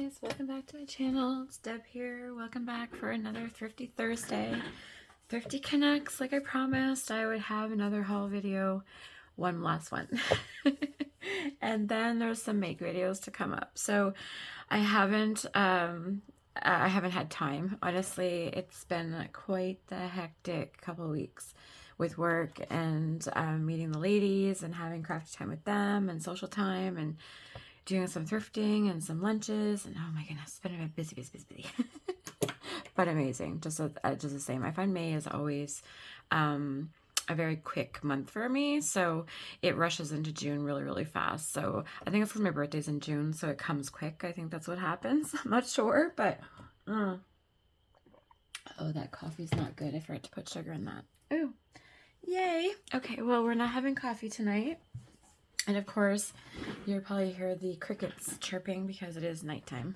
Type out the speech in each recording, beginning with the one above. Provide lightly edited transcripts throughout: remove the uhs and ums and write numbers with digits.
guys, welcome back to my channel. It's Deb here. Welcome back for another Thrifty Thursday. Thrifty Connects, like I promised I would have another haul video, one last one. And then there's some make videos to come up. So I haven't had time. Honestly, it's been quite the hectic couple of weeks with work and meeting the ladies and having crafty time with them and social time and doing some thrifting and some lunches, and oh my goodness, it's been a bit busy. But amazing, just the same. I find May is always a very quick month for me, so it rushes into June really fast. So I think it's because my birthday's in June, so it comes quick. I think that's what happens. I'm not sure, but oh, that coffee's not good. I forgot to put sugar in that. Oh, yay. Okay, well, we're not having coffee tonight. And of course, you'll probably hear the crickets chirping because it is nighttime.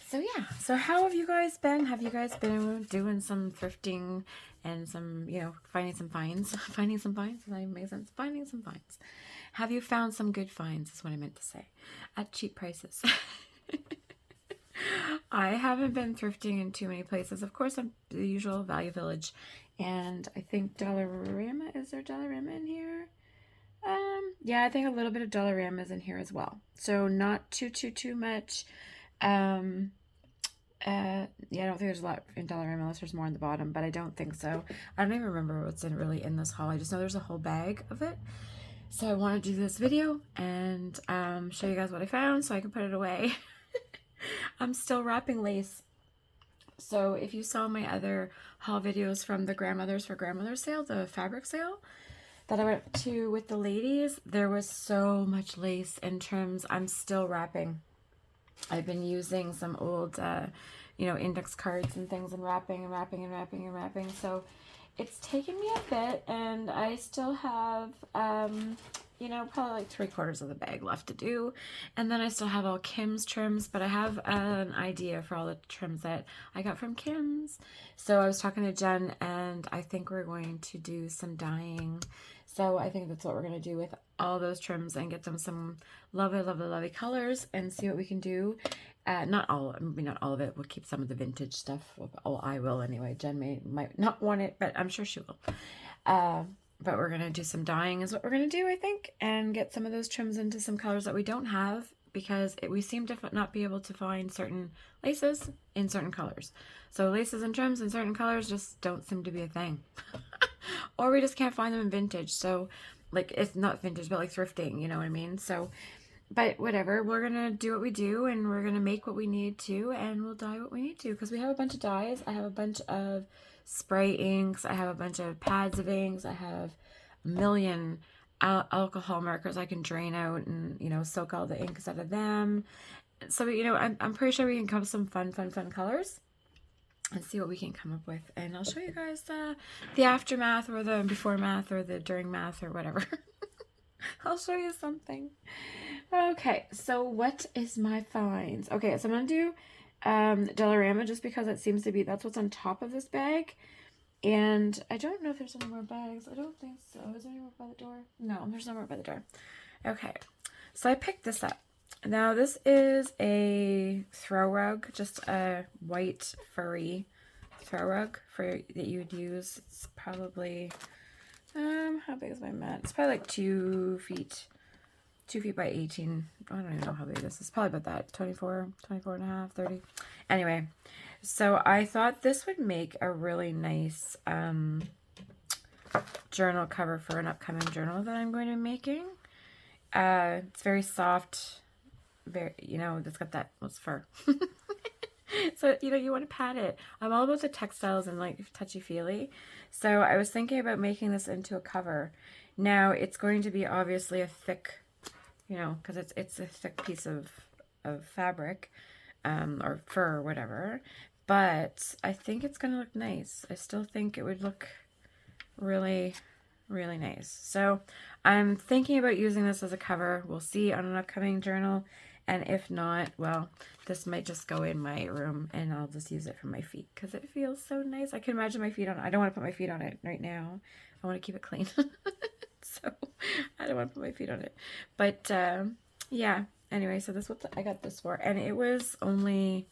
So yeah, so how have you guys been? Have you guys been doing some thrifting and some, finding some finds? Finding some finds? Does that make sense? Finding some finds. Have you found some good finds is what I meant to say. At cheap prices. I haven't been thrifting in too many places. Of course, I'm the usual Value Village. And I think Dollarama. Is there Dollarama in here? Yeah, I think a little bit of Dollarama is in here as well. So not too much. Yeah, I don't think there's a lot in Dollarama unless there's more on the bottom, but I don't think so. I don't even remember what's really in this haul. I just know there's a whole bag of it. So I want to do this video and show you guys what I found so I can put it away. I'm still wrapping lace. So if you saw my other haul videos from the Grandmothers for Grandmothers sale, the fabric sale that I went to with the ladies, there was so much lace and trims. I'm still wrapping. I've been using some old, index cards and things and wrapping. So it's taken me a bit, and I still have, probably like 3/4 of the bag left to do. And then I still have all Kim's trims, but I have an idea for all the trims that I got from Kim's. So I was talking to Jen, and I think we're going to do some dyeing. So I think that's what we're going to do with all those trims and get them some lovely colors and see what we can do. Not all of it. We'll keep some of the vintage stuff. Oh, I will anyway. Jen might not want it, but I'm sure she will. But we're going to do some dyeing is what we're going to do, I think, and get some of those trims into some colors that we don't have, because we seem to not be able to find certain laces in certain colors. So laces and trims in certain colors just don't seem to be a thing. Or we just can't find them in vintage. So, like, it's not vintage, but like thrifting, you know what I mean? So, but whatever, we're going to do what we do, and we're going to make what we need to, and we'll dye what we need to, because we have a bunch of dyes. I have a bunch of spray inks. I have a bunch of pads of inks. I have a million alcohol markers I can drain out and, soak all the inks out of them. So, I'm pretty sure we can come up with some fun colors and see what we can come up with. And I'll show you guys the aftermath or the before math or the during math or whatever. I'll show you something. Okay, so what is my finds? Okay, so I'm going to do Dollarama just because it seems to be, that's what's on top of this bag. And I don't know if there's any more bags. I don't think so. Is there any more by the door? No, there's no more by the door. Okay, so I picked this up. Now this is a throw rug, just a white furry throw rug that you would use. It's probably, how big is my mat? It's probably like 2 feet by 18. I don't even know how big this is. It's probably about that, 24 and a half, 30. Anyway, so I thought this would make a really nice journal cover for an upcoming journal that I'm going to be making. It's very soft. Very, it's got that, what's fur. So, you want to pat it. I'm all about the textiles and like touchy-feely. So I was thinking about making this into a cover. Now it's going to be obviously a thick, because it's a thick piece of fabric, or fur or whatever. But I think it's going to look nice. I still think it would look really nice. So I'm thinking about using this as a cover. We'll see on an upcoming journal. And if not, well, this might just go in my room and I'll just use it for my feet because it feels so nice. I can imagine my feet on it. I don't want to put my feet on it right now. I want to keep it clean. So I don't want to put my feet on it. But yeah, anyway, so this what I got this for, and it was only,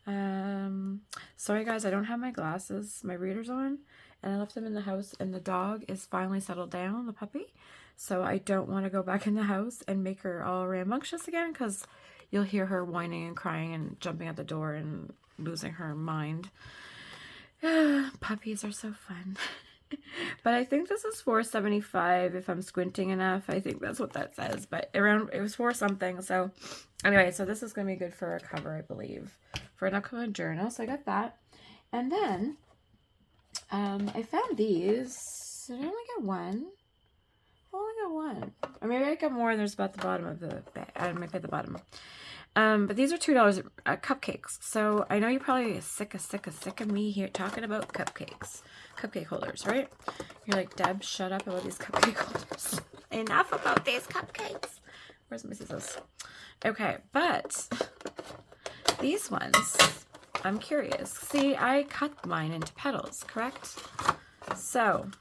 sorry guys, I don't have my glasses, my readers on, and I left them in the house, and the dog is finally settled down, the puppy, so I don't want to go back in the house and make her all rambunctious again, because you'll hear her whining and crying and jumping at the door and losing her mind. Puppies are so fun. But I think this is $4.75 if I'm squinting enough. I think that's what that says, but around, it was for something. So anyway, so this is going to be good for a cover, I believe, for an upcoming journal. So I got that. And then I found these. Did I only get one? I only got one. Or maybe I got more, and there's about the bottom of the bag. I might be at the bottom. But these are $2 cupcakes. So I know you're probably sick of me here talking about cupcakes. Cupcake holders, right? You're like, Deb, shut up about these cupcake holders. Enough about these cupcakes. Where's my scissors? Okay, but these ones, I'm curious. See, I cut mine into petals, correct? So,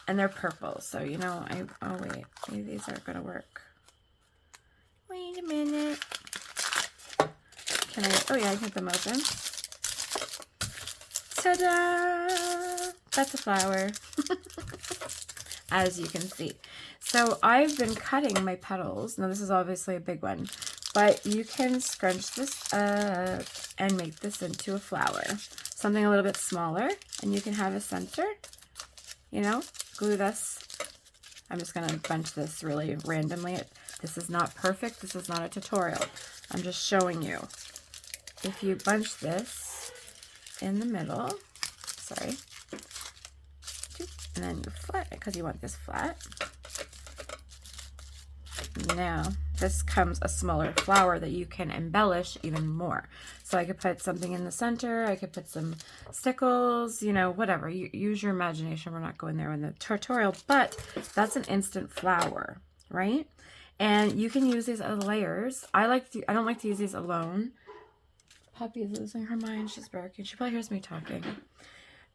and they're purple. So, you know, oh wait, maybe these aren't going to work. Wait a minute. Can I, oh yeah, I can get them open. Ta-da! That's a flower, as you can see. So I've been cutting my petals. Now this is obviously a big one, but you can scrunch this up and make this into a flower. Something a little bit smaller, and you can have a center, you know, glue this. I'm just going to bunch this really randomly. This is not perfect. This is not a tutorial. I'm just showing you. If you bunch this in the middle, sorry, and then you flat it because you want this flat. Now, this comes a smaller flower that you can embellish even more. So I could put something in the center, I could put some stickles, you know, whatever. You use your imagination. We're not going there in the tutorial, but that's an instant flower, right? And you can use these as layers. I don't like to use these alone. Puppy is losing her mind. She's barking. She probably hears me talking.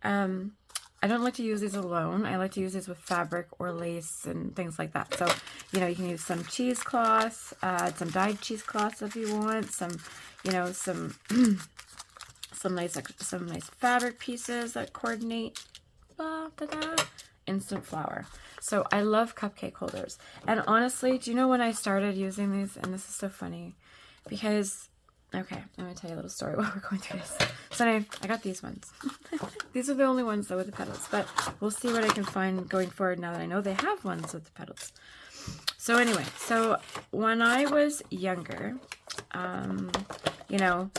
I don't like to use these alone. I like to use these with fabric or lace and things like that. So, you know, you can use some cheesecloth, add some dyed cheesecloths if you want, some, you know, some nice fabric pieces that coordinate. Blah, da, da. Instant flower. So I love cupcake holders. And honestly, do you know when I started using these? And this is so funny because, okay, I'm going to tell you a little story while we're going through this. So anyway, I got these ones. These are the only ones though with the petals, but we'll see what I can find going forward now that I know they have ones with the petals. So anyway, so when I was younger, you know,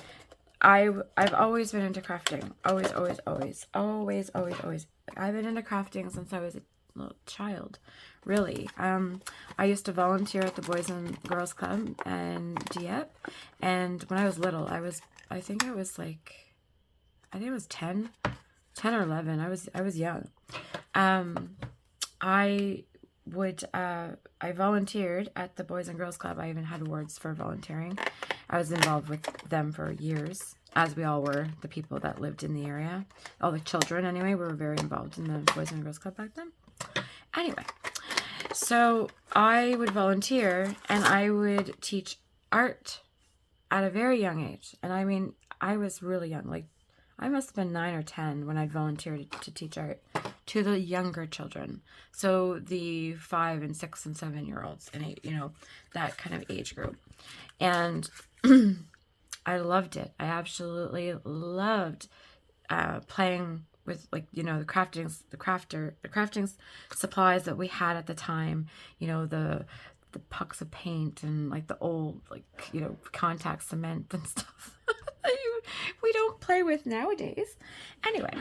I've always been into crafting. Always. I've been into crafting since I was a little child, really. I used to volunteer at the Boys and Girls Club and Dieppe, and when I was little, I think I was 10 or 11. I was young. I volunteered at the Boys and Girls Club. I even had awards for volunteering. I was involved with them for years, as we all were, the people that lived in the area. All the children, anyway, were very involved in the Boys and Girls Club back then. Anyway, so I would volunteer, and I would teach art at a very young age. And I mean, I was really young. Like, I must have been 9 or 10 when I volunteered to teach art to the younger children. So the 5 and 6 and 7-year-olds, and you know, that kind of age group. And I loved it. I absolutely loved playing with, like, you know, the crafting supplies that we had at the time. You know, the pucks of paint and like the old, like, you know, contact cement and stuff that we don't play with nowadays. Anyway,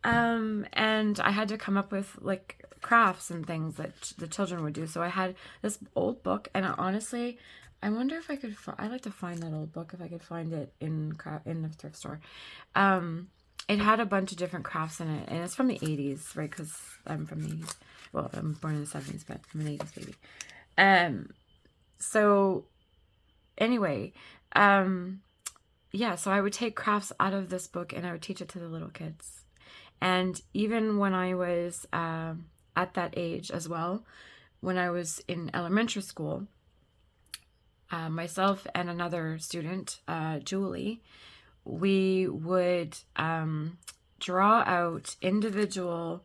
and I had to come up with like crafts and things that the children would do. So I had this old book, and honestly, I wonder if I could. I'd like to find that old book if I could find it in the thrift store. It had a bunch of different crafts in it, and it's from the 80s, right? Because I'm from the 80s. Well, I'm born in the 70s, but I'm an 80s baby. So anyway, yeah. So I would take crafts out of this book, and I would teach it to the little kids. And even when I was at that age as well, when I was in elementary school, myself and another student, Julie, we would draw out individual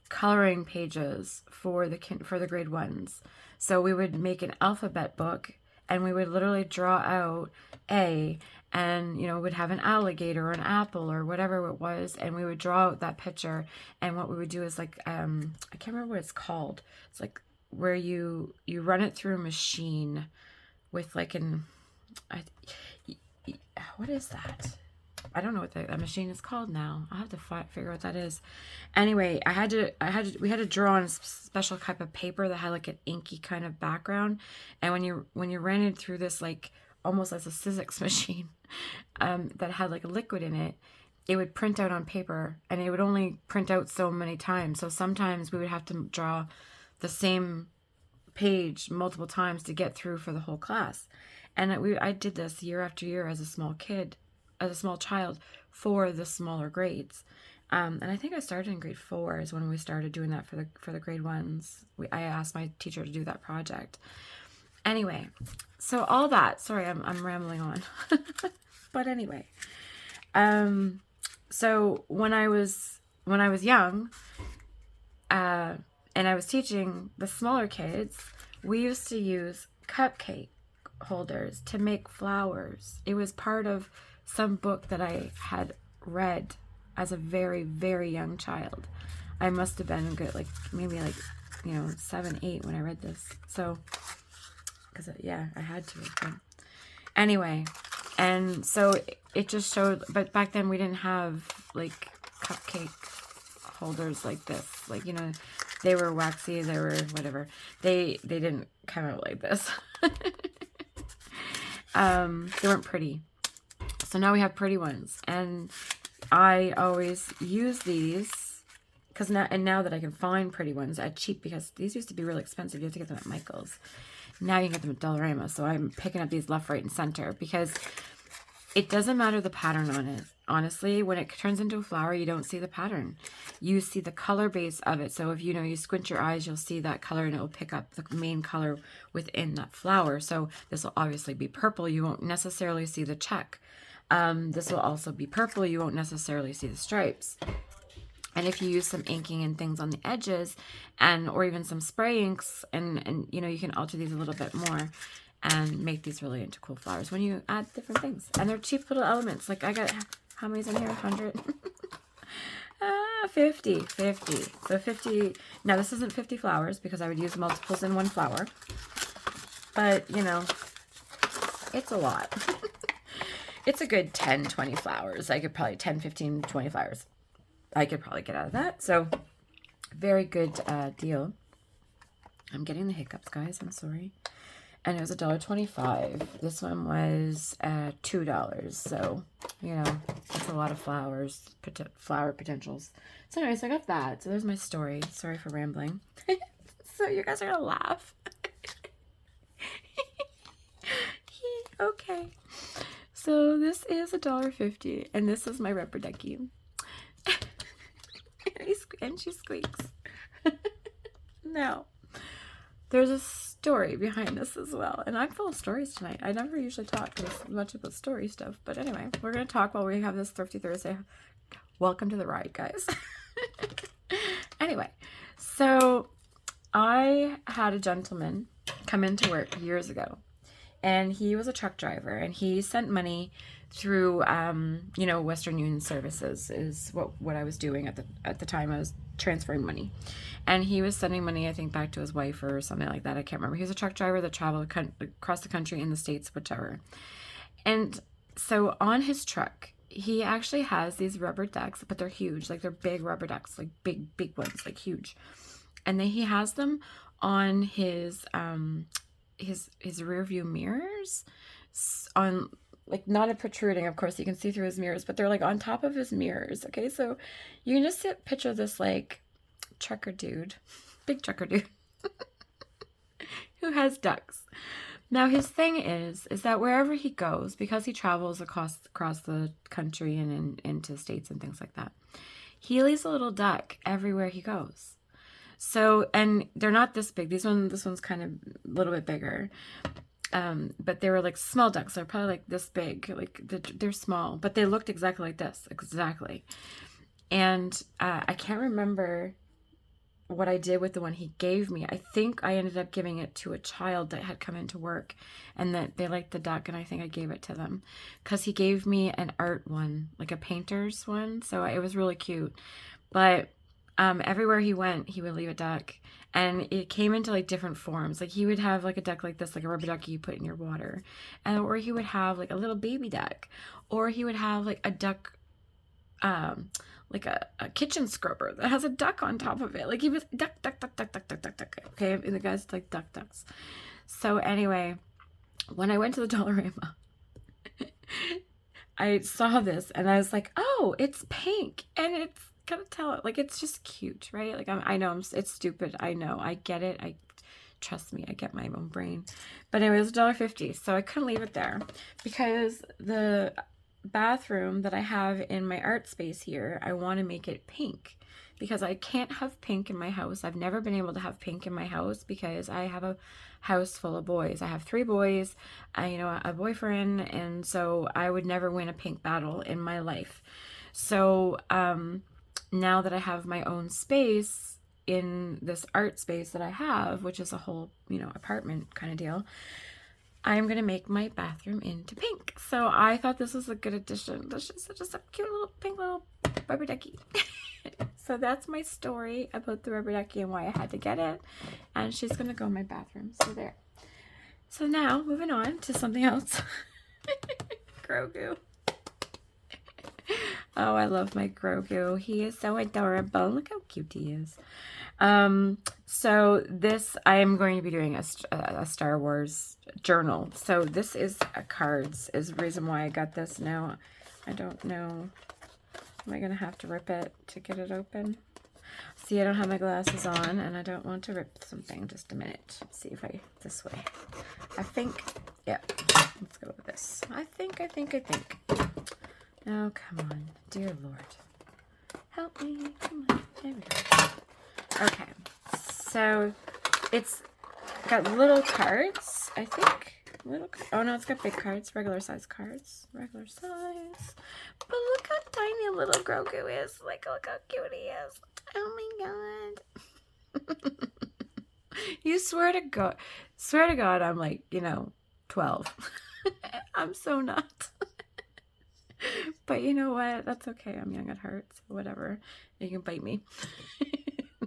coloring pages for the grade ones. So we would make an alphabet book, and we would literally draw out A, and would have an alligator or an apple or whatever it was, and we would draw out that picture. And what we would do is like I can't remember what it's called. It's like where you run it through a machine with like what is that? I don't know what the machine is called now. I'll have to figure out what that is. Anyway, we had to draw on a special type of paper that had like an inky kind of background. And when you ran it through this like almost as a physics machine that had like a liquid in it, it would print out on paper, and it would only print out so many times. So sometimes we would have to draw the same page multiple times to get through for the whole class. And I did this year after year as a small child for the smaller grades. And I think I started in grade 4 is when we started doing that for the grade ones. I asked my teacher to do that project. Anyway, so all that, sorry, I'm rambling on. But anyway, so when I was young, and I was teaching the smaller kids, we used to use cupcake holders to make flowers. It was part of some book that I had read as a very, very young child. I must have been good, maybe 7, 8 when I read this. So, because I had to. But anyway, and so it just showed. But back then we didn't have like cupcake holders like this. They were waxy. They were whatever. They didn't come out like this. They weren't pretty. So now we have pretty ones, and I always use these because now that I can find pretty ones at cheap, because these used to be really expensive. You have to get them at Michael's. Now you can get them at Dollarama. So I'm picking up these left, right, and center because it doesn't matter the pattern on it. Honestly, when it turns into a flower, you don't see the pattern. You see the color base of it. So if you squint your eyes, you'll see that color, and it will pick up the main color within that flower. So this will obviously be purple. You won't necessarily see the check. This will also be purple. You won't necessarily see the stripes. And if you use some inking and things on the edges, or even some spray inks, and you can alter these a little bit more and make these really into cool flowers when you add different things. And they're cheap little elements. Like I got, how many's in here? 100? 50. So 50. Now this isn't 50 flowers because I would use multiples in one flower. But, it's a lot. It's a good 10, 20 flowers. I could probably 10, 15, 20 flowers. I could probably get out of that. So very good deal. I'm getting the hiccups, guys. I'm sorry. And it was $1.25. This one was $2. So, it's a lot of flowers, flower potentials. So anyways, I got that. So there's my story. Sorry for rambling. So you guys are going to laugh. Okay. So this is $1.50. And this is my rubber ducky. And she squeaks. Now, there's a story behind this as well. And I'm full of stories tonight. I never usually talk much about story stuff. But anyway, we're going to talk while we have this Thrifty Thursday. Welcome to the ride, guys. Anyway, so I had a gentleman come into work years ago. And he was a truck driver. And he sent money through, Western Union Services is what I was doing at the time. I was transferring money. And he was sending money, I think, back to his wife or something like that. I can't remember. He was a truck driver that traveled across the country, in the States, whichever. And so on his truck, he actually has these rubber ducks, but they're huge. Like, they're big rubber ducks, like big, big ones, like huge. And then he has them on his rear view mirrors, on, like, not a protruding, of course, you can see through his mirrors, but they're like on top of his mirrors. Okay, so you can just picture this like trucker dude, big trucker dude, who has ducks. Now his thing is that wherever he goes, because he travels across the country and into states and things like that, he leaves a little duck everywhere he goes. So, and they're not this big. This one's kind of a little bit bigger. But they were like small ducks. They're probably like this big. Like they're small, but they looked exactly like this. Exactly. And I can't remember what I did with the one he gave me. I think I ended up giving it to a child that had come into work and that they liked the duck, and I think I gave it to them because he gave me an art one, like a painter's one. So it was really cute. But everywhere he went, he would leave a duck, and it came into like different forms. Like he would have like a duck like this, like a rubber ducky you put in your water, and or he would have like a little baby duck, or he would have like a duck, like a kitchen scrubber that has a duck on top of it. Like he was duck, duck, duck, duck, duck, duck, duck, duck. Okay, and the guy's like ducks. So anyway, when I went to the Dollarama, I saw this and I was like, oh, it's pink, and it's gotta tell it, like, it's just cute, right? Like I know it's stupid. I know, I get it. Trust me, I get my own brain. But anyway, it was $1.50, so I couldn't leave it there because the bathroom that I have in my art space here, I want to make it pink because I can't have pink in my house. I've never been able to have pink in my house because I have a house full of boys. I have 3 boys, a boyfriend, and so I would never win a pink battle in my life. So now that I have my own space in this art space that I have, which is a whole, apartment kind of deal, I'm going to make my bathroom into pink. So I thought this was a good addition. This is just a cute little pink little rubber ducky. So that's my story about the rubber ducky and why I had to get it. And she's going to go in my bathroom. So there. So now, moving on to something else. Grogu. Oh, I love my Grogu. He is so adorable. Look how cute he is. So this, I am going to be doing a Star Wars journal. So this is cards, is the reason why I got this. Now, I don't know. Am I going to have to rip it to get it open? See, I don't have my glasses on, and I don't want to rip something. Just a minute. Let's see if this way. I think, yeah, let's go with this. I think. Oh, come on. Dear Lord. Help me. Come on. There we go. Okay. So, it's got little cards, I think. Oh, no, it's got big cards. Regular size cards. Regular size. But look how tiny little Grogu is. Like, look how cute he is. Oh, my God. You swear to God, I'm like, 12. I'm so not. But you know what? That's okay. I'm young at heart, so whatever. You can bite me.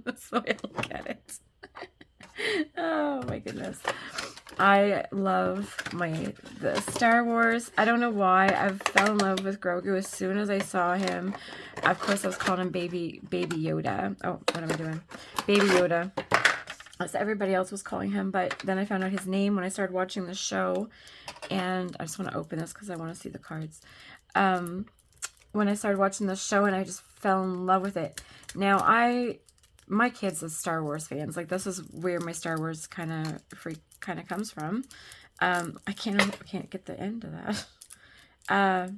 That's the way I look at it. Oh my goodness. I love the Star Wars. I don't know why. I fell in love with Grogu as soon as I saw him. Of course, I was calling him Baby Yoda. Oh, what am I doing? Baby Yoda. As everybody else was calling him, but then I found out his name when I started watching the show. And I just want to open this because I want to see the cards. When I started watching the show, and I just fell in love with it. Now, my kids are Star Wars fans. Like, this is where my Star Wars kind of comes from. I can't get the end of that.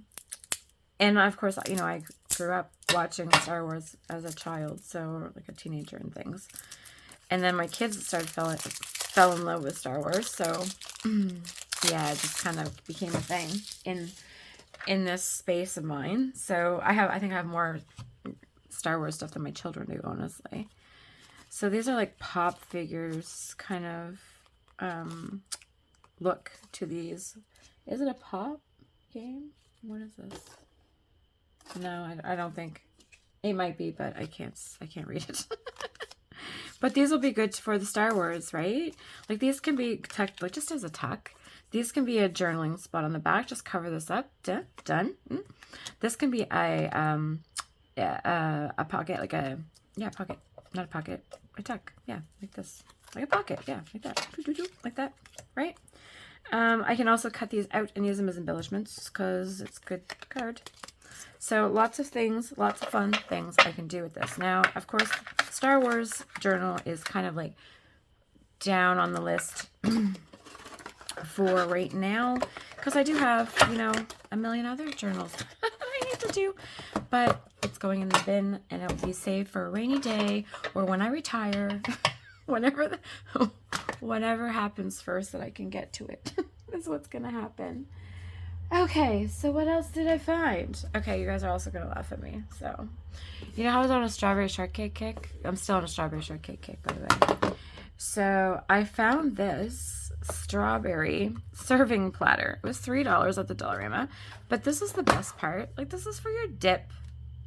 And of course, I grew up watching Star Wars as a child, so like a teenager and things. And then my kids fell in love with Star Wars, so yeah, it just kind of became a thing in this space of mine. So I think I have more Star Wars stuff than my children do, honestly. So these are like pop figures, kind of look to these. Is it a pop game? What is this? No, I don't think. It might be, but I can't read it. But these will be good for the Star Wars, right? Like, these can be tucked, like, just as a tuck. These can be a journaling spot on the back. Just cover this up. Done. This can be a pocket, like a, pocket. Not a pocket. A tuck. Yeah, like this. Like a pocket. Yeah, like that. Like that, right? I can also cut these out and use them as embellishments because it's a good card. So lots of things, lots of fun things I can do with this. Now, of course, Star Wars journal is kind of like down on the list for right now because I do have, a million other journals I need to do. But it's going in the bin and it will be saved for a rainy day or when I retire, whenever happens first that I can get to it. is what's gonna happen. Okay, so what else did I find? Okay, you guys are also gonna laugh at me. So, you know how I was on a strawberry shortcake kick? I'm still on a strawberry shortcake kick, by the way. So I found this strawberry serving platter. It was $3 at the Dollarama, but this is the best part. Like, this is for your dip.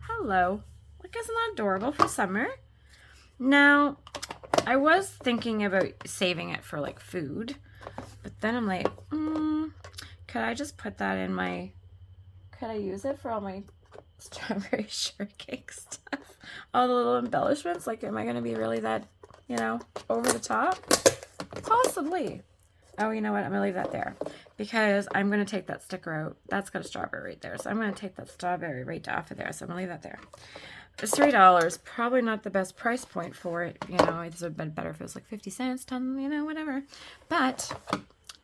Hello. Like, isn't that adorable for summer? Now, I was thinking about saving it for like food, but then I'm like, could I just put that in my, could I use it for all my strawberry shortcake stuff? All the little embellishments? Like, am I going to be really that, you know, over the top? Possibly. Oh, you know what? I'm going to leave that there because I'm going to take that sticker out. That's got a strawberry right there. So I'm going to take that strawberry right off of there. So I'm going to leave that there. It's $3. Probably not the best price point for it. You know, it would have been better if it was like 50 cents, ton, you know, whatever. But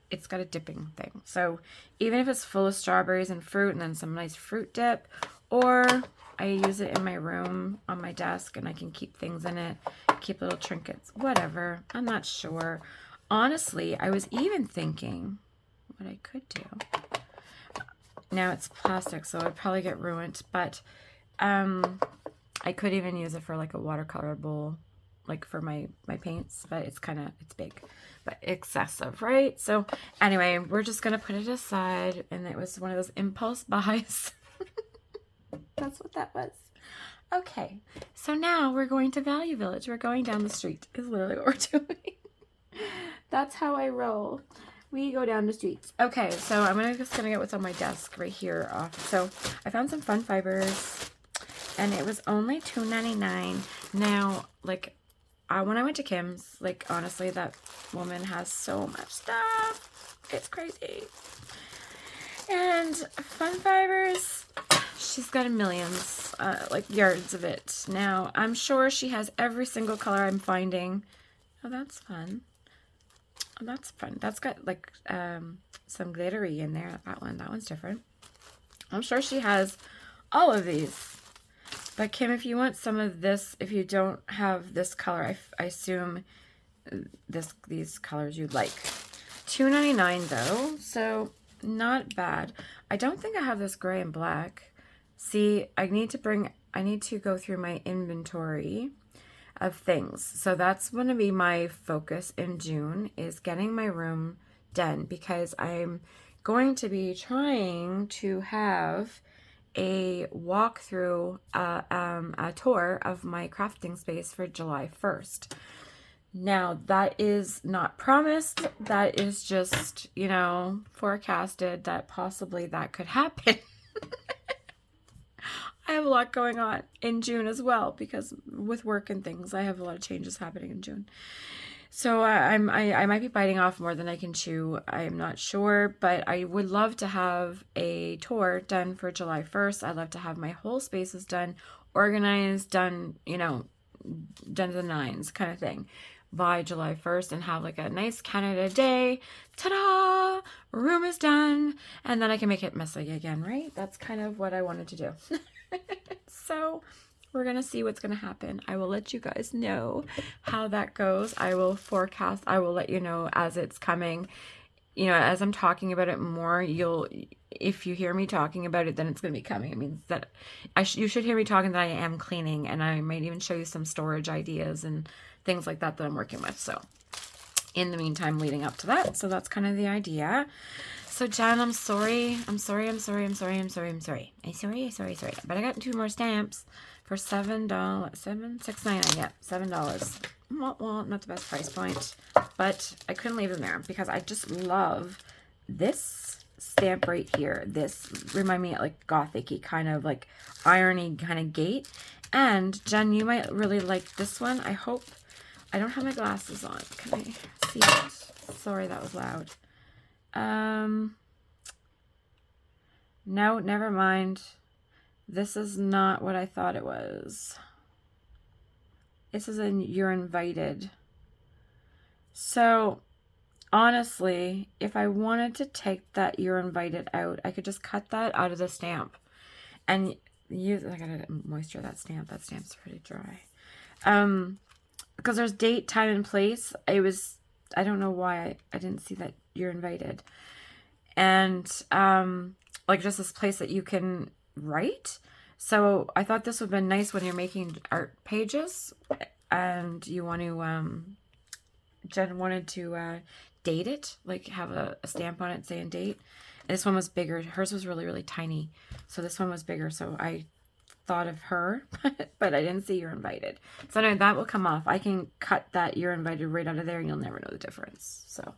it's got a dipping thing. So even if it's full of strawberries and fruit and then some nice fruit dip, or I use it in my room on my desk and I can keep things in it, keep little trinkets, whatever. I'm not sure. Honestly, I was even thinking what I could do. Now it's plastic, so it'd probably get ruined, but I could even use it for like a watercolor bowl, like for my paints, but it's big, but excessive, right? So anyway, we're just going to put it aside, and it was one of those impulse buys. That's what that was. Okay, so now we're going to Value Village. We're going down the street is literally what we're doing. That's how I roll. We go down the streets. Okay, so I'm just gonna get what's on my desk right here off. So I found some fun fibers, and it was only $2.99. Now, like, when I went to Kim's, like, honestly, that woman has so much stuff. It's crazy. And fun fibers, she's got millions, like yards of it. Now, I'm sure she has every single color I'm finding. Oh, that's fun. Oh, that's fun. That's got like some glittery in there. That one's different. I'm sure she has all of these. But Kim, if you want some of this, if you don't have this color, I assume these colors you'd like. $2.99 though, so not bad. I don't think I have this gray and black. See, I need to go through my inventory of things. So that's going to be my focus in June, is getting my room done, because I'm going to be trying to have a walkthrough, a tour of my crafting space for July 1st. Now, that is not promised. That is just, you know, forecasted that possibly that could happen. I have a lot going on in June as well, because with work and things, I have a lot of changes happening in June. So I might be biting off more than I can chew. I'm not sure, but I would love to have a tour done for July 1st. I'd love to have my whole spaces done, organized, done, you know, done to the nines kind of thing by July 1st, and have like a nice Canada Day. Ta-da! Room is done. And then I can make it messy again, right? That's kind of what I wanted to do. So we're going to see what's going to happen. I will let you guys know how that goes. I will forecast. I will let you know as it's coming. You know, as I'm talking about it more, if you hear me talking about it, then it's going to be coming. It means that you should hear me talking that I am cleaning, and I might even show you some storage ideas and things like that I'm working with. So in the meantime, leading up to that. So that's kind of the idea. So Jen, I'm sorry. But I got 2 more stamps for $7, $6.99. Yeah, $7. Well, not the best price point, but I couldn't leave them there because I just love this stamp right here. This remind me of like gothic-y, kind of like irony kind of gate. And Jen, you might really like this one. I hope. I don't have my glasses on. Can I see it? Sorry, that was loud. No, never mind. This is not what I thought it was. This is You're Invited. So, honestly, if I wanted to take that You're Invited out, I could just cut that out of the stamp and use. I gotta moisture that stamp. That stamp's pretty dry. Because there's date, time, and place. I don't know why I didn't see that You're Invited. and like just this place that you can write. So I thought this would have been nice when you're making art pages and you want to, Jen wanted to date it, like have a stamp on it saying date. And this one was bigger. Hers was really, really tiny. So this one was bigger. So I thought of her, but I didn't see you're invited. So anyway, that will come off. I can cut that you're invited right out of there and you'll never know the difference. So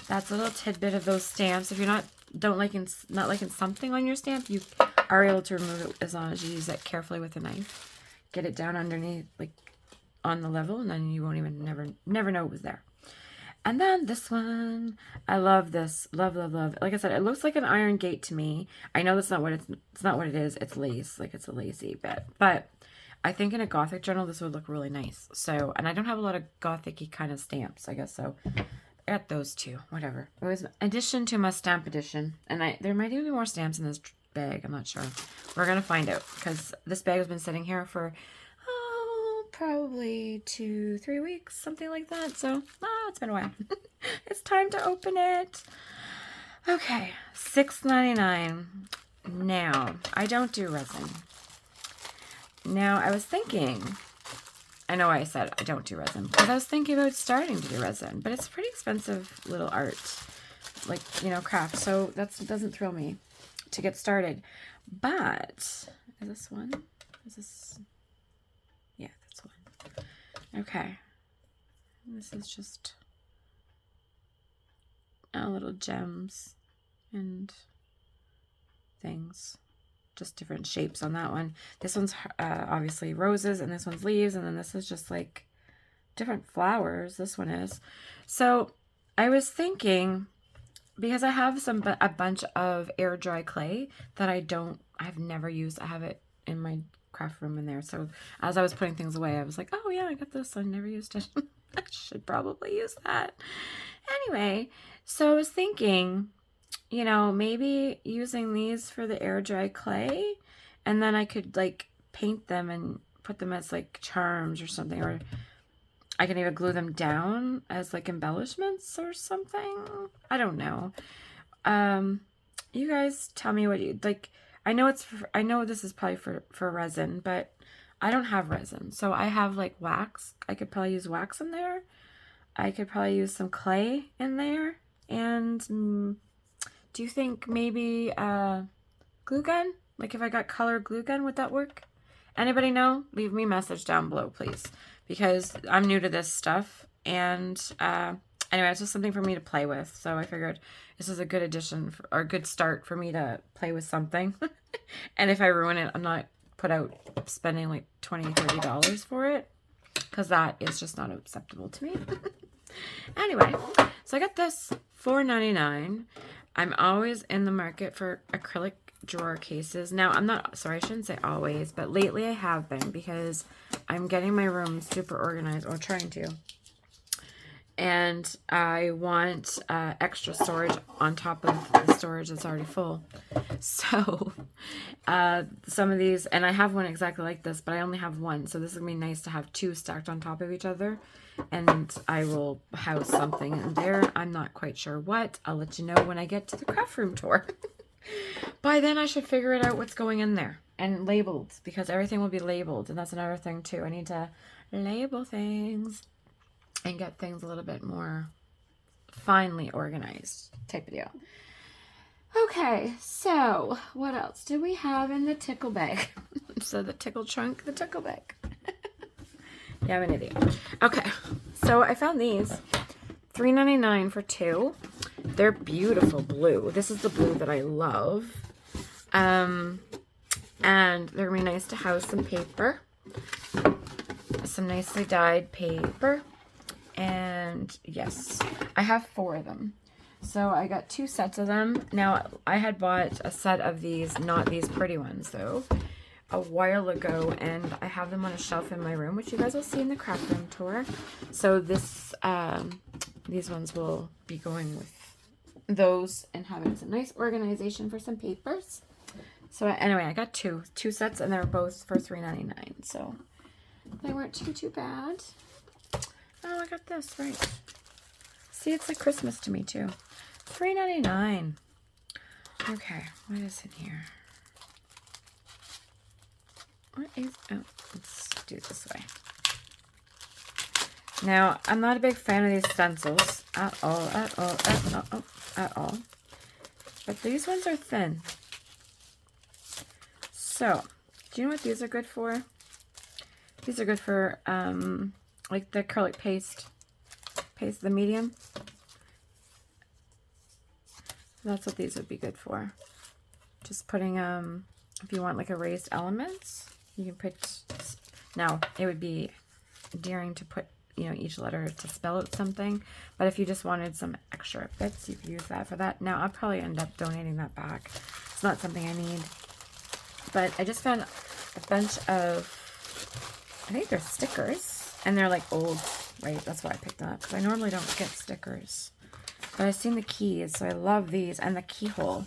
that's a little tidbit of those stamps. If you're not liking something on your stamp, you are able to remove it as long as you use it carefully with a knife. Get it down underneath, like on the level, and then you won't even never know it was there. And then this one, I love this. Love, love, love. Like I said, it looks like an iron gate to me. I know that's not what it's not what it is. It's lace, like it's a lacy bit. But I think in a Gothic journal, this would look really nice. So, and I don't have a lot of Gothic-y kind of stamps, I guess. So I got those two, whatever. It was an addition to my stamp edition. And there might even be more stamps in this bag. I'm not sure. We're going to find out because this bag has been sitting here for probably 2-3 weeks, something like that. So, it's been a while. It's time to open it. Okay, $6.99. Now, I don't do resin. Now, I was thinking, I know why I said I don't do resin, because I was thinking about starting to do resin, but it's pretty expensive little art, like, you know, craft. So that doesn't thrill me to get started. But, is this one? Is this... Yeah, that's one. Okay. This is just little gems and things. Just different shapes on that one. This one's obviously roses, and this one's leaves, and then this is just like different flowers. This one is. So I was thinking, because I have a bunch of air dry clay that I've never used. I have it in my craft room in there. So as I was putting things away, I was like, oh yeah, I got this. I never used it. I should probably use that. Anyway, so I was thinking, you know, maybe using these for the air dry clay, and then I could like paint them and put them as like charms or something, or I can even glue them down as like embellishments or something. I don't know. You guys tell me what you like. I know this is probably for resin, but I don't have resin. So I have like wax. I could probably use wax in there. I could probably use some clay in there. And do you think maybe glue gun? Like if I got colored glue gun, would that work? Anybody know? Leave me a message down below, please. Because I'm new to this stuff. And anyway, it's just something for me to play with. So I figured this is a good addition or a good start for me to play with something. And if I ruin it, I'm not put out spending like $20, $30 for it. Because that is just not acceptable to me. Anyway, so I got this $4.99. I'm always in the market for acrylic drawer cases. Now, I shouldn't say always, but lately I have been because I'm getting my room super organized, or trying to. And I want extra storage on top of the storage that's already full. So some of these, and I have one exactly like this, but I only have one. So this is going to be nice to have two stacked on top of each other. And I will house something in there. I'm not quite sure what. I'll let you know when I get to the craft room tour. By then I should figure it out what's going in there. And labeled, because everything will be labeled. And that's another thing too. I need to label things and get things a little bit more finely organized type of deal. Okay, so what else do we have in the tickle bag? So the tickle trunk, the tickle bag. Yeah, I'm an idiot. Okay, so I found these. $3.99 for two. They're beautiful blue. This is the blue that I love. And they're going to be nice to house some paper. Some nicely dyed paper. And yes, I have 4 of them. So I got 2 sets of them. Now, I had bought a set of these, not these pretty ones though, a while ago, and I have them on a shelf in my room, which you guys will see in the craft room tour. So this, these ones will be going with those and having some nice organization for some papers. So anyway, I got two sets, and they're both for $3.99. So they weren't too bad. Oh, I got this right. See, it's like Christmas to me too. $3.99. Okay, what is in here? What is, oh, let's do it this way. Now, I'm not a big fan of these stencils at all. But these ones are thin. So, do you know what these are good for? These are good for, like the acrylic paste, the medium. That's what these would be good for. Just putting, if you want like erased elements, you can put, now it would be daring to put, you know, each letter to spell out something, but if you just wanted some extra bits, you could use that for that. Now I'll probably end up donating that back. It's not something I need, but I just found a bunch of, I think they're stickers, and they're like old, right? That's why I picked them up, because I normally don't get stickers. But I've seen the keys, so I love these, and the keyhole.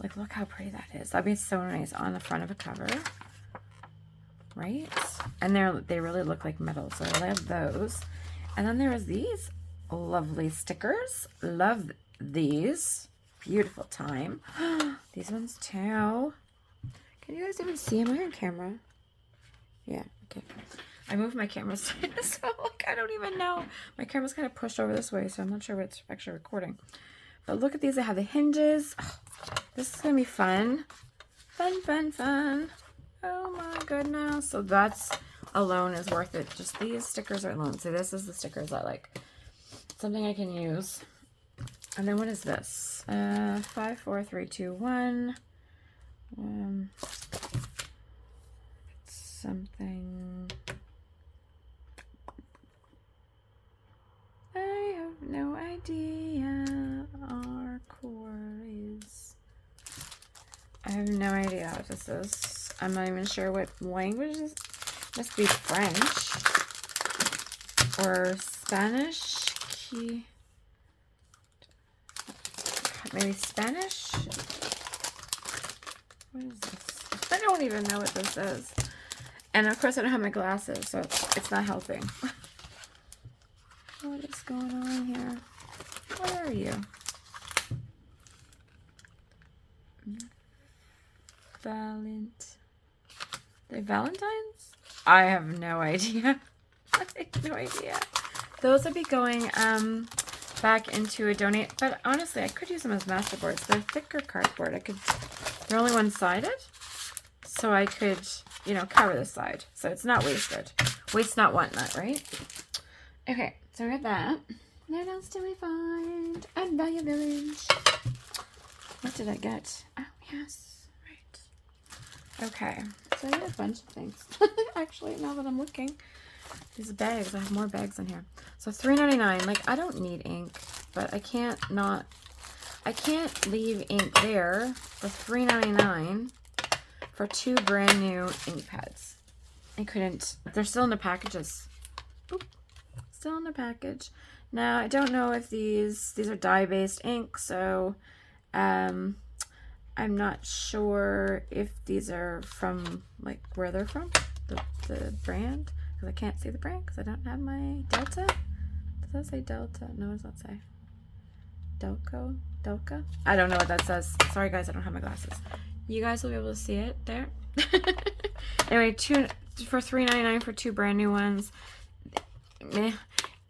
Like, look how pretty that is. That'd be so nice on the front of a cover, right? And they really look like metal, so I love those. And then there was these lovely stickers. Love these. Beautiful time. These ones too. Can you guys even see? Am I on camera? Yeah, okay. I moved my camera so like I don't even know. My camera's kind of pushed over this way, so I'm not sure what's actually recording. But look at these. I have the hinges. Oh, this is going to be fun. Fun. Oh my goodness. So that's alone is worth it. Just these stickers are alone. So this is the stickers I like. Something I can use. And then what is this? 5, 4, 3, 2, 1. Something. I have no idea. Our core is. I have no idea what this is. I'm not even sure what language this is. Must be French or Spanish. Maybe Spanish? What is this? I don't even know what this is. And of course I don't have my glasses, so it's not helping. What is going on here? What are you? They're Valentines? I have no idea. I have no idea. Those would be going back into a donate, but honestly I could use them as masterboards. They're thicker cardboard. They're only one-sided, so I could, you know, cover this side. So it's not wasted. Waste not, want not, right? Okay, so we got that. What else did we find at Value Village? What did I get? Oh, yes. Right. Okay, so I got a bunch of things. Actually, now that I'm looking, these bags, I have more bags in here. So $3.99. Like, I don't need ink, but I can't leave ink there for $3.99 for 2 brand new ink pads. I couldn't. They're still in the packages. Boop. Still in the package. Now, I don't know if these are dye-based ink, so I'm not sure if these are from, like, where they're from, the brand, because I can't see the brand because I don't have my Delta. Does that say Delta? No, what does that say? Delca? I don't know what that says. Sorry, guys, I don't have my glasses. You guys will be able to see it there. Anyway, for $3.99 for 2 brand new ones. Meh.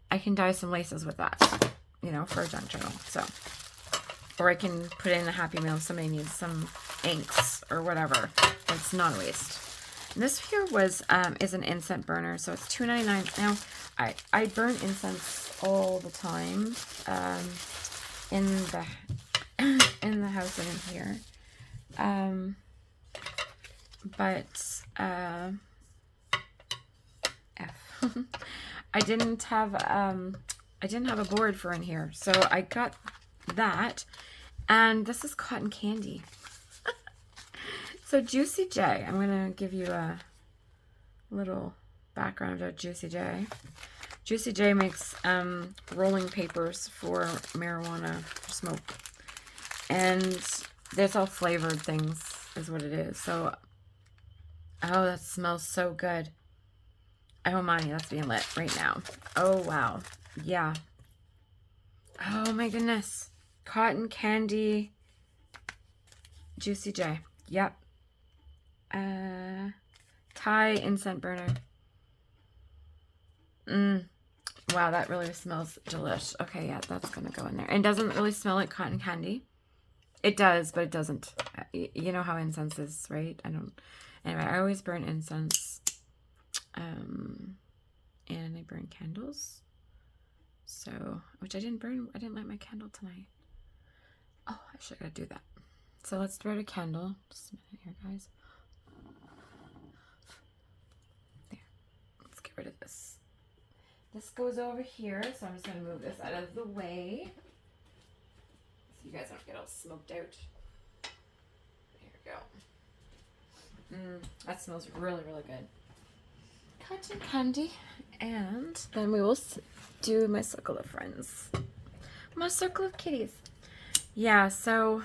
I can dye some laces with that, you know, for a junk journal. So, or I can put in a Happy Meal if somebody needs some inks or whatever. It's not a waste. And this here is an incense burner, so it's $2.99. Now, I burn incense all the time in the house and in here. But I didn't have a board for in here, so I got that, and this is cotton candy. So Juicy J, I'm gonna give you a little background about Juicy J. Juicy J makes rolling papers for marijuana for smoke, and there's all flavored things is what it is. So, oh, that smells so good. Oh my, that's being lit right now. Oh wow, yeah. Oh my goodness, cotton candy Juicy J. Yep. Thai incense burner. Wow, that really smells delish. Okay, yeah, that's gonna go in there. And doesn't really smell like cotton candy. It does, but it doesn't. You know how incense is, right? I don't. Anyway, I always burn incense. And I burn candles. So, which I didn't burn. I didn't light my candle tonight. Oh, I should gotta do that. So let's throw a candle. Just a minute here, guys. There. Let's get rid of this. This goes over here, so I'm just gonna move this out of the way. So you guys don't get all smoked out. There we go. That smells really, really good. Cotton candy. And then we will do my circle of friends. My circle of kitties. Yeah, so,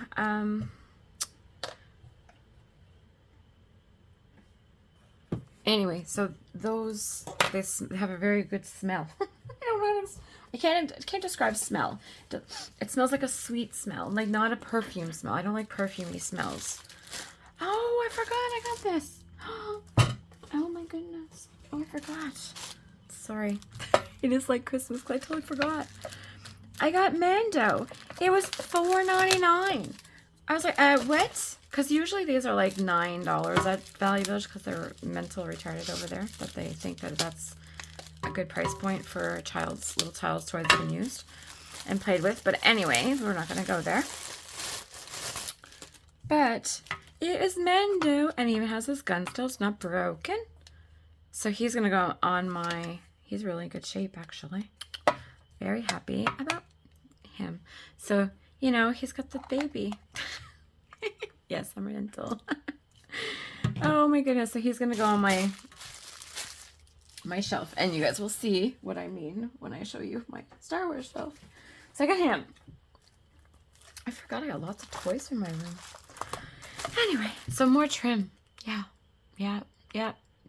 anyway, so those, they have a very good smell. I don't know, I can't describe smell. It smells like a sweet smell, like not a perfume smell. I don't like perfumey smells. Oh, I forgot I got this. Oh my goodness. Oh, I forgot. Sorry. It is like Christmas. I totally forgot. I got Mando. It was $4.99. I was like, what? Because usually these are like $9 at Value Village because they're mental retarded over there. But they think that that's a good price point for a little child's toys that have been used and played with. But anyway, we're not going to go there. But it is Mando, and he even has his gun still. It's not broken. So he's going to go on my... He's really in good shape, actually. Very happy about him. So, you know, he's got the baby. Yes, I'm mental. Oh my goodness. So he's going to go on my shelf. And you guys will see what I mean when I show you my Star Wars shelf. So I got him. I forgot I got lots of toys in my room. Anyway, so more trim. Yeah.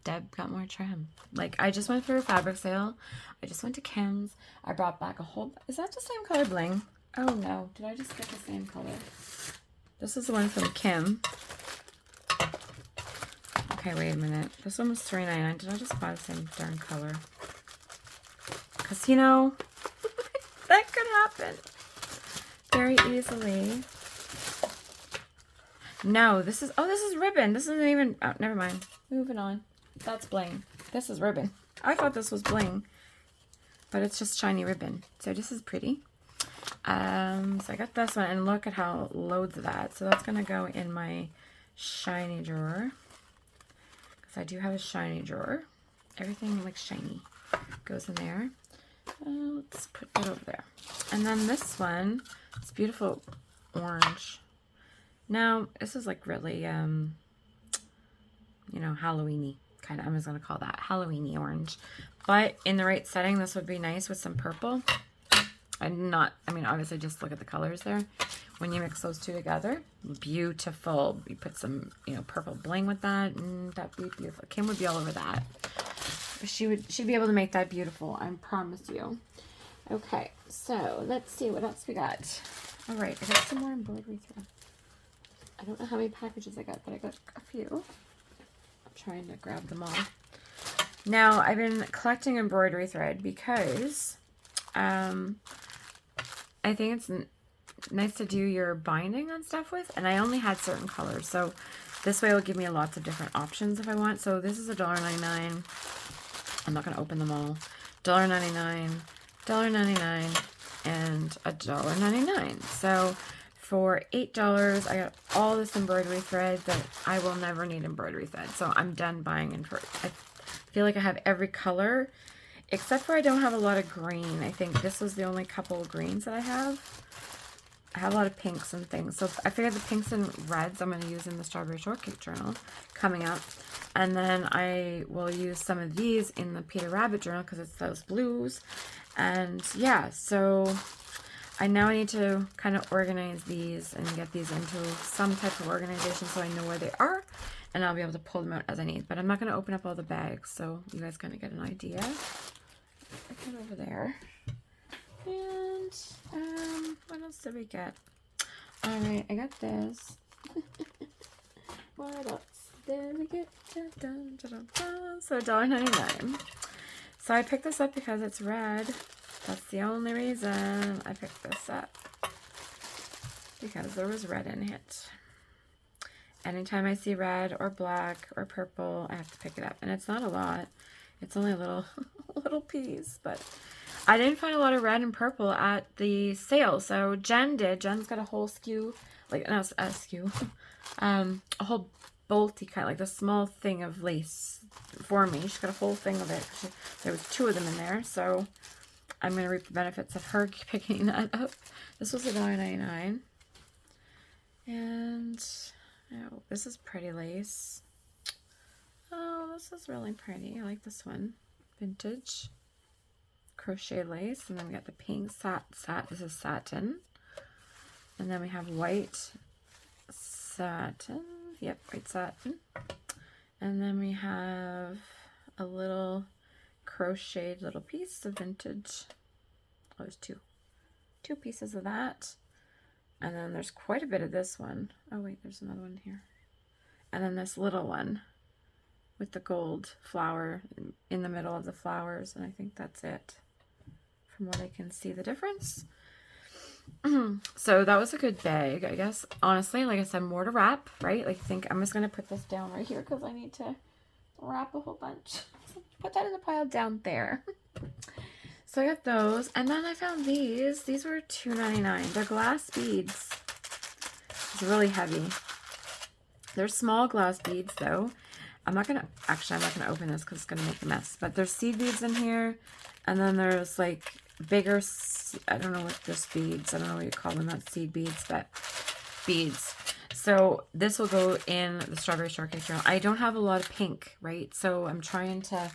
Deb got more trim. Like, I just went for a fabric sale. I just went to Kim's. I brought back a whole... Is that the same color bling? Oh, no. Did I just get the same color? This is the one from Kim. Okay, wait a minute. This one was $3.99. Did I just buy the same darn color? Because, you know, that could happen very easily. No, this is... Oh, this is ribbon. This isn't even... Oh, never mind. Moving on. That's bling. This is ribbon. I thought this was bling, but it's just shiny ribbon. So this is pretty. So I got this one, and look at how it loads that. So that's gonna go in my shiny drawer, because I do have a shiny drawer. Everything like shiny goes in there. Let's put it over there. And then this one, it's beautiful orange. Now this is like really, you know, Halloween-y. Kind of, I'm just going to call that Halloween-y orange. But in the right setting, this would be nice with some purple. I mean, obviously just look at the colors there. When you mix those two together, beautiful. You put some, you know, purple bling with that, and that'd be beautiful. Kim would be all over that. She'd be able to make that beautiful, I promise you. Okay, so let's see what else we got. All right, I got some more embroidery thread. I don't know how many packages I got, but I got a few. Trying to grab them all. Now, I've been collecting embroidery thread because I think it's nice to do your binding on stuff with, and I only had certain colors, so this way it'll give me lots of different options if I want. So this is $1.99. I'm not going to open them all. $1.99, $1.99, and $1.99. So for $8, I got all this embroidery thread that I will never need embroidery thread. So I'm done buying embroidery. I feel like I have every color, except for I don't have a lot of green. I think this was the only couple of greens that I have. I have a lot of pinks and things. So I figured the pinks and reds I'm going to use in the Strawberry Shortcake Journal coming up. And then I will use some of these in the Peter Rabbit Journal because it's those blues. And yeah, so... I now need to kind of organize these and get these into some type of organization so I know where they are, and I'll be able to pull them out as I need. But I'm not going to open up all the bags, so you guys kind of get an idea. Put that over there. And what else did we get? All right, I got this. What else did we get? So $1.99. So I picked this up because it's red. That's the only reason I picked this up. Because there was red in it. Anytime I see red or black or purple, I have to pick it up. And it's not a lot. It's only a little, little piece. But I didn't find a lot of red and purple at the sale. So Jen did. Jen's got a whole skew, like not a skew, a whole bolty kind, like the small thing of lace for me. She's got a whole thing of it. There was 2 of them in there. So I'm going to reap the benefits of her picking that up. This was $1.99. And oh, this is pretty lace. Oh, this is really pretty. I like this one. Vintage crochet lace. And then we got the pink this is satin. And then we have white satin. Yep, white satin. And then we have a little crocheted little piece of vintage. Oh, there's two pieces of that. And then there's quite a bit of this one. Oh wait, there's another one here. And then this little one with the gold flower in the middle of the flowers. And I think that's it from what I can see the difference. So that was a good bag, I guess. Honestly, like I said, more to wrap, right? Like I think I'm just going to put this down right here because I need to wrap a whole bunch. Put that in the pile down there. So I got those, and then I found these. These were $2.99. They're glass beads. It's really heavy. They're small glass beads, though. I'm not gonna open this because it's gonna make a mess. But there's seed beads in here, and then there's like bigger. I don't know what this beads. I don't know what you call them. Not seed beads, but beads. So this will go in the strawberry shortcake journal. I don't have a lot of pink, right? So I'm trying to.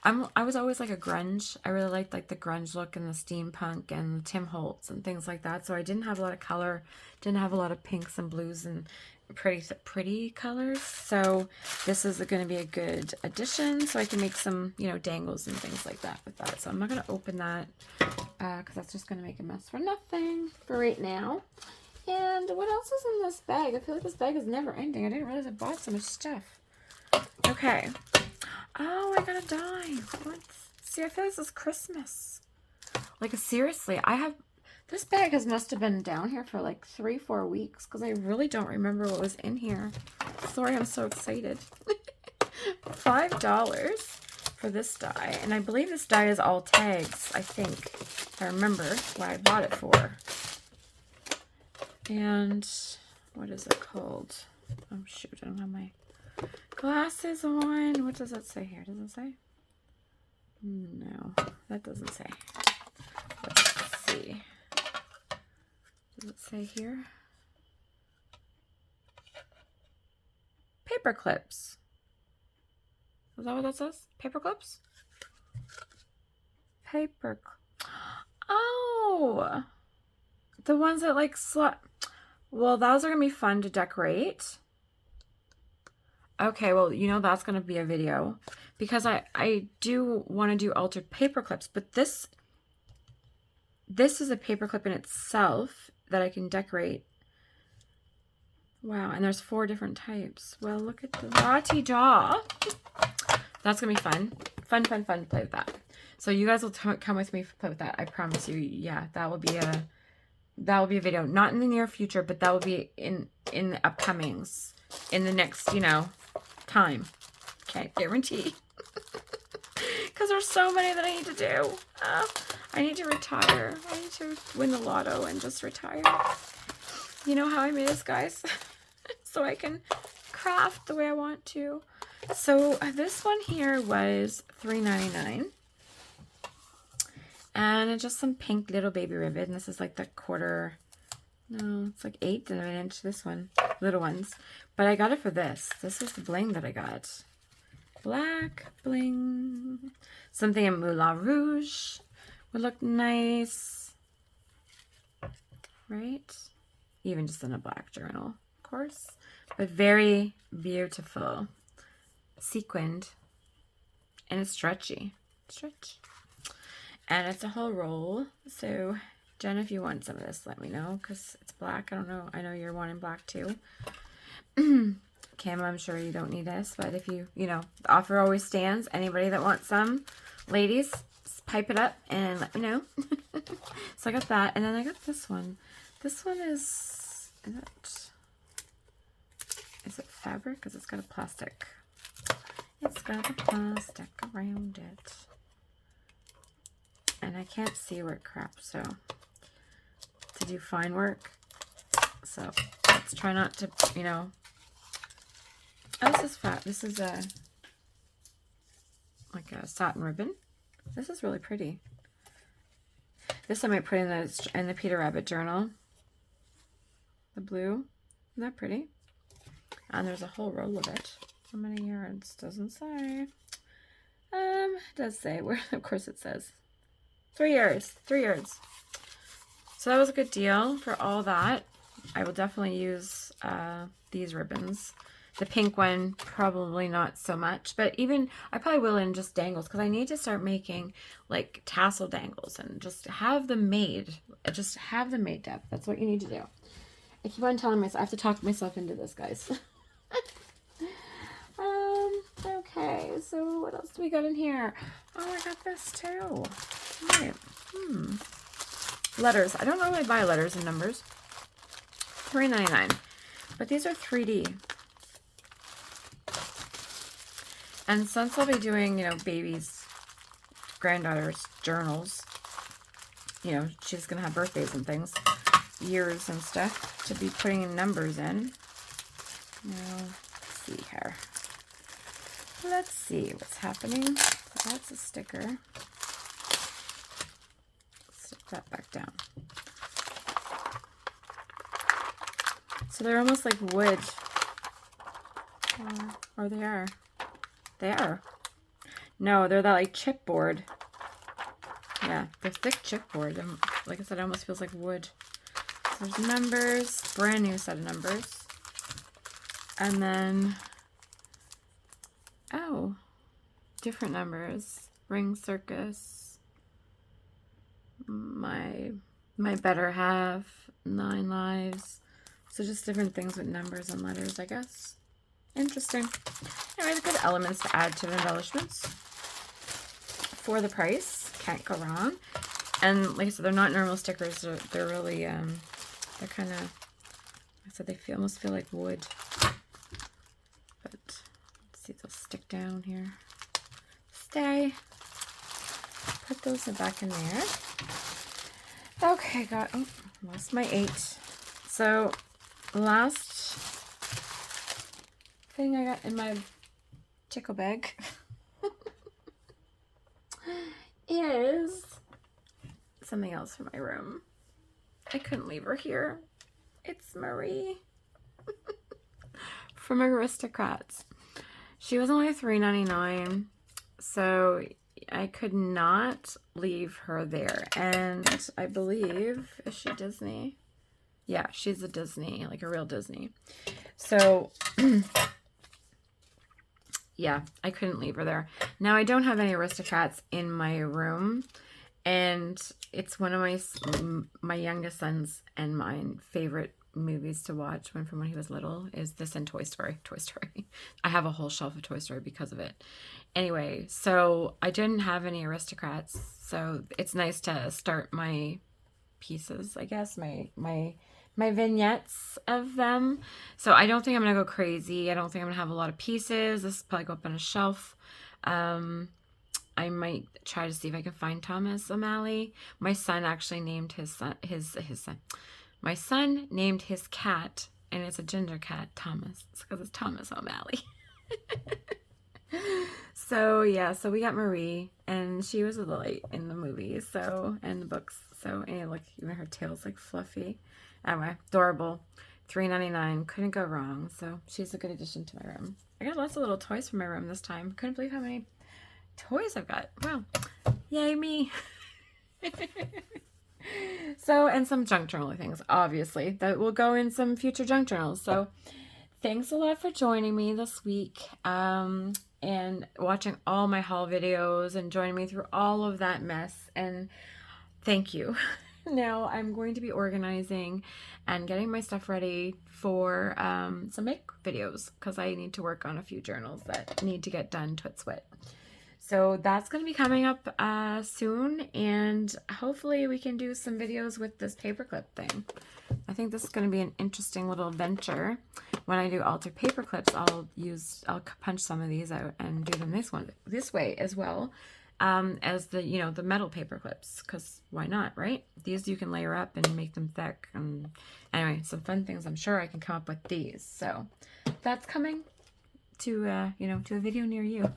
I was always like a grunge. I really liked like the grunge look and the steampunk and Tim Holtz and things like that. So I didn't have a lot of color, didn't have a lot of pinks and blues and pretty colors. So this is going to be a good addition. So I can make some, you know, dangles and things like that with that. So I'm not going to open that because that's just going to make a mess for nothing for right now. And what else is in this bag? I feel like this bag is never ending. I didn't realize I bought so much stuff. Okay. Oh, I got a die. What? See, I feel like this is Christmas. Like, seriously, this bag must have been down here for like 3-4 weeks because I really don't remember what was in here. Sorry, I'm so excited. $5 for this die. And I believe this die is all tags, I think. If I remember what I bought it for. And what is it called? Oh, shoot, I don't have my glasses on. What does that say here? Does it say? No, that doesn't say. Let's see. Does it say here? Paper clips. Is that what that says? Paper clips? Oh! The ones that like well, those are going to be fun to decorate. Okay, well, you know that's going to be a video because I do want to do altered paper clips, but this is a paper clip in itself that I can decorate. Wow, and there's 4 different types. Well, look at the la-ti-da. That's going to be fun. Fun to play with that. So you guys will come with me to play with that. I promise you. Yeah, that will be a video. Not in the near future, but that will be in the upcomings. In the next, you know, time. Can't guarantee. Because there's so many that I need to do. I need to retire. I need to win the lotto and just retire. You know how I made this, guys? So I can craft the way I want to. So this one here was $3.99. And it's just some pink little baby ribbon. This is like the quarter... No, it's like 1/8 of an inch, this one. Little ones. But I got it for this. This is the bling that I got. Black bling. Something in Moulin Rouge would look nice. Right? Even just in a black journal, of course. But very beautiful. Sequined. And it's stretchy. Stretch. And it's a whole roll. So... Jen, if you want some of this, let me know, because it's black. I don't know. I know you're wanting black too. Kim, I'm sure you don't need this, but if you know, the offer always stands. Anybody that wants some, ladies, pipe it up and let me know. So I got that, and then I got this one. This one is it fabric? Because it's got a plastic. It's got a plastic around it. And I can't see where it craps, so to do fine work. So let's try not to, you know. Oh, this is fat. This is like a satin ribbon. This is really pretty. This I might put in the Peter Rabbit journal. The blue. Isn't that pretty? And there's a whole roll of it. How many yards? Doesn't say. It does say. Where? Of course it says. 3 yards. 3 yards. So that was a good deal for all that. I will definitely use these ribbons. The pink one, probably not so much. But even, I probably will in just dangles. Because I need to start making, like, tassel dangles. And just have them made. Just have them made, Deb. That's what you need to do. I keep on telling myself, I have to talk myself into this, guys. Okay, so what else do we got in here? Oh, I got this too. Right. Letters. I don't normally buy letters and numbers. $3.99. But these are 3D. And since I'll be doing, you know, babies, granddaughters' journals, you know, she's going to have birthdays and things, years and stuff, to be putting numbers in. Now, let's see here. Let's see what's happening. So that's a sticker. Stick that back down. So they're almost like wood. Or they are. They are. No, they're that like chipboard. Yeah, they're thick chipboard. And like I said, it almost feels like wood. So there's numbers. Brand new set of numbers. And then... oh, different numbers. Ring Circus, my better half, 9 lives. So just different things with numbers and letters, I guess. Interesting. Anyway, good elements to add to the embellishments. For the price, can't go wrong. And like I said, they're not normal stickers. They're really, they're kind of, I said they almost feel like wood. But see, they'll stick down here. Stay. Put those back in there. Okay, lost my 8. So, last thing I got in my tickle bag is something else for my room. I couldn't leave her here. It's Marie from Aristocrats. She was only $3.99, so I could not leave her there. And I believe, is she Disney? Yeah, she's a Disney, like a real Disney. So, yeah, I couldn't leave her there. Now, I don't have any Aristocrats in my room, and it's one of my youngest son's and mine favorite movies to watch from when he was little is this and Toy Story. I have a whole shelf of Toy Story because of it. Anyway, so I didn't have any Aristocrats, so it's nice to start my pieces, I guess, my vignettes of them. So I don't think I'm gonna go crazy. I don't think I'm gonna have a lot of pieces. This will probably go up on a shelf. I might try to see if I can find Thomas O'Malley. My son actually named his son. My son named his cat, and it's a ginger cat, Thomas. It's because it's Thomas O'Malley. So, yeah, so we got Marie, and she was a delight in the movie, so, and the books. So, and look, even her tail's like fluffy. Anyway, adorable. $3.99. Couldn't go wrong. So, she's a good addition to my room. I got lots of little toys for my room this time. Couldn't believe how many toys I've got. Wow. Yay, me. So, and some junk journal things, obviously, that will go in some future junk journals. So, thanks a lot for joining me this week, and watching all my haul videos and joining me through all of that mess. And thank you. now I'm going to be organizing and getting my stuff ready for some make videos, because I need to work on a few journals that need to get done twit-swit. So that's going to be coming up soon, and hopefully we can do some videos with this paperclip thing. I think this is going to be an interesting little venture. When I do altered paper clips, I'll punch some of these out and do them this way as well, as the, you know, the metal paper clips, because why not, right? These you can layer up and make them thick. And anyway, some fun things I'm sure I can come up with these. So that's coming to you know, to a video near you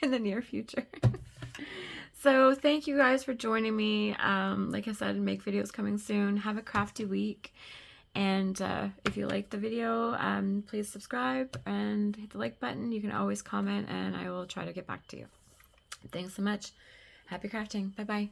in the near future. So thank you guys for joining me. Like I said, make videos coming soon. Have a crafty week. And if you like the video, please subscribe and hit the like button. You can always comment and I will try to get back to you. Thanks so much. Happy crafting. Bye-bye.